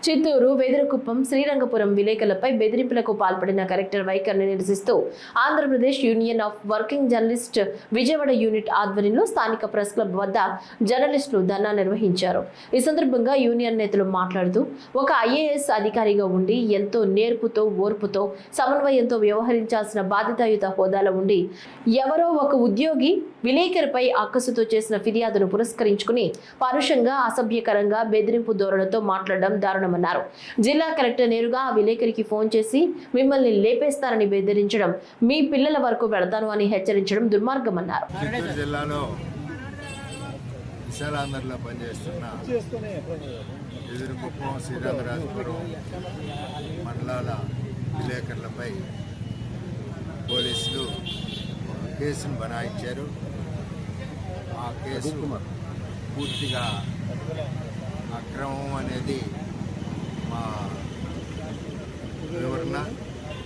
చిత్తూరు, వెదురుకుప్పం, శ్రీరంగపురం విలేకరులపై బెదిరింపులకు పాల్పడిన కలెక్టర్ వైఖరిని నిరసిస్తూ Andhra Pradesh union of working journalist Vijayawada unit ఆధ్వర్యంలో స్థానిక ప్రెస్ క్లబ్ వద్ద జర్నలిస్టులు ధర్నా నిర్వహించారు. ఈ సందర్భంగా యూనియన్ నేతలు మాట్లాడుతూ, ఒక ఐఏఎస్ అధికారిగా ఉండి ఎంతో నేర్పుతో, ఓర్పుతో, సమన్వయంతో వ్యవహరించాల్సిన బాధ్యతాయుత హోదాలో ఉండి ఎవరో ఒక ఉద్యోగి విలేకరిపై అక్కసుతో చేసిన ఫిర్యాదును పురస్కరించుకుని పరుషంగా, అసభ్యకరంగా, బెదిరింపు ధోరణితో మాట్లాడడం దారుణమన్నారు. జిల్లా కలెక్టర్ నేరుగా ఆ విలేకరికి ఫోన్ చేసి మిమ్మల్ని లేపేస్తానని బెదిరించడం, మీ పిల్లల వరకు వెళతాను అని హెచ్చరించడం దుర్మార్గమన్నారు. చిత్తూరు జిల్లాలో విశాలాంధ్రలో పనిచేస్తున్న ఎదురుకుప్పం, శ్రీరంగరాజపురం మండలాల విలేకరులపై పోలీసులు కేసును బనాయించారు. ఆ కేసు పూర్తిగా అక్రమం అనేది మా వివరణ.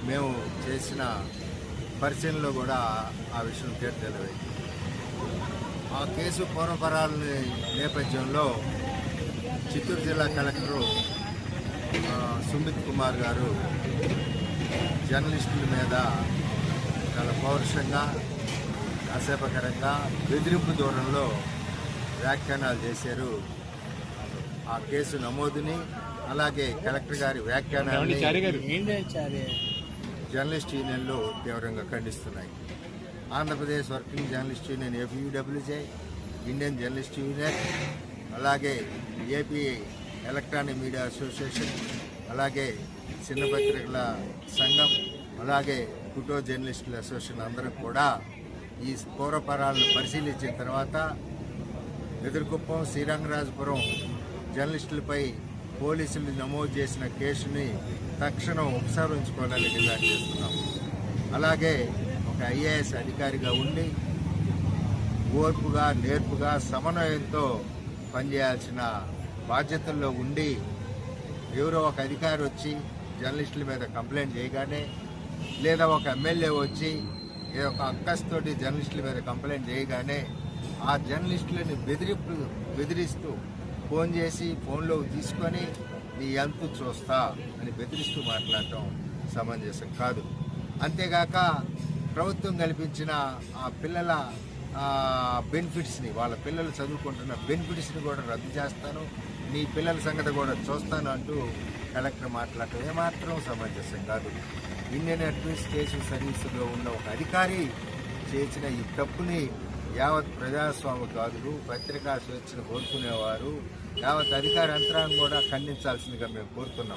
మేము చేసిన పరిశీలనలో కూడా ఆ విషయం తేలిపోయింది. ఆ కేసు పూర్వపరాల నేపథ్యంలో చిత్తూరు జిల్లా కలెక్టరు సుమిత్ కుమార్ గారు జర్నలిస్టుల మీద చాలా పౌరుషంగా, అసభ్యకరంగా, బెదిరింపు దూరంలో వ్యాఖ్యానాలు చేశారు. ఆ కేసు నమోదుని, అలాగే కలెక్టర్ గారి వ్యాఖ్యానాన్ని జర్నలిస్ట్ యూనియన్లు తీవ్రంగా ఖండిస్తున్నాయి. Andhra Pradesh working journalist union APUWJ, Indian journalist union, అలాగే ఏపీ ఎలక్ట్రానిక్ మీడియా అసోసియేషన్, అలాగే చిన్న పత్రికల సంఘం, అలాగే ఫోటో జర్నలిస్టుల అసోసియేషన్ అందరూ కూడా ఈ పూర్వపరాలను పరిశీలించిన తర్వాత ఎదురుకుప్పం, శ్రీరంగరాజపురం జర్నలిస్టులపై పోలీసులు నమోదు చేసిన కేసుని తక్షణం ఉపసంహరించుకోవాలని డిమాండ్ చేస్తున్నాం. అలాగే ఒక ఐఏఎస్ అధికారిగా ఉండి ఓర్పుగా, నేర్పుగా, సమన్వయంతో పనిచేయాల్సిన బాధ్యతల్లో ఉండి ఎవరో ఒక అధికారి వచ్చి జర్నలిస్టుల మీద కంప్లైంట్ చేయగానే, లేదా ఒక ఎమ్మెల్యే వచ్చి ఒక అక్కస్తోటి జర్నలిస్టుల మీద కంప్లైంట్ చేయగానే ఆ జర్నలిస్టులని బెదిరిస్తూ ఫోన్ చేసి ఫోన్లో తీసుకొని నీ అంతు చూస్తా అని బెదిరిస్తూ మాట్లాడటం సమంజసం కాదు. అంతేగాక ప్రభుత్వం కల్పించిన ఆ పిల్లల బెనిఫిట్స్ని, వాళ్ళ పిల్లలు చదువుకుంటున్న బెనిఫిట్స్ని కూడా రద్దు చేస్తాను, నీ పిల్లల సంగతి కూడా చూస్తాను అంటూ కలెక్టర్ మాట్లాడటం ఏమాత్రం సమంజసం కాదు. ఇండియన్ అడ్మినిస్ట్రేషన్ సర్వీసులో ఉన్న ఒక అధికారి చేసిన ఈ తప్పుని యావత్ ప్రజాస్వామికవాదులు, పత్రికా స్వేచ్ఛను కోరుకునేవారు, యావత్ అధికార యంత్రాంగం కూడా ఖండించాల్సిందిగా మేము కోరుతున్నాం.